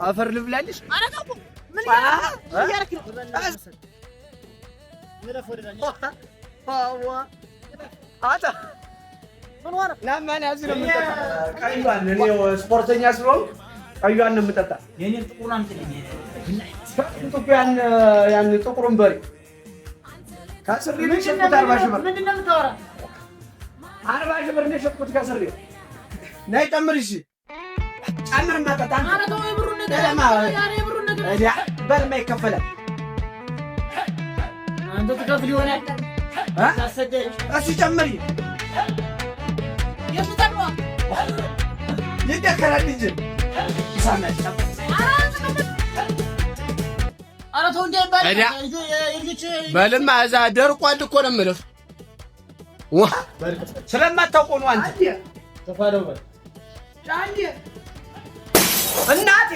አፈር ልብላልሽ አረጋው ምን ያረክ ነው አታ ምን ወራ ለማን ያዝነው የምጠጣ ቀይዋን እኔ ስፖርተኛ ስለሆንኩ ቀይዋን ነው የምጠጣ የኔ ጥቁሩን አምጥልኝ ያን ጥቁሩን በሬ ከስሪ ነው የሸጥኩት 40 ሺህ ብር ምንድን ነው የምታወራ 40 ሺህ ብር ነው የሸጥኩት ከስሪ ነይ ጨምር እሺ ጨምር ማጠጣ አረጋው የብሩን ነገር ያሬ የብሩን ነገር እዲያ በልማ ይከፈላል አንተ ትከፍል ይሆናል ታሰደሽ እሺ ጨምሪ የሱታው ይደከራል እንጂ ይሳመጥ አረተው እንደባል ልጅ በልማ እዛ ደርቋል እኮ ነው የምልህ ዋ ስለማታውቀው ነው አንተ ተፋለው በል ጫንዴ እናቴ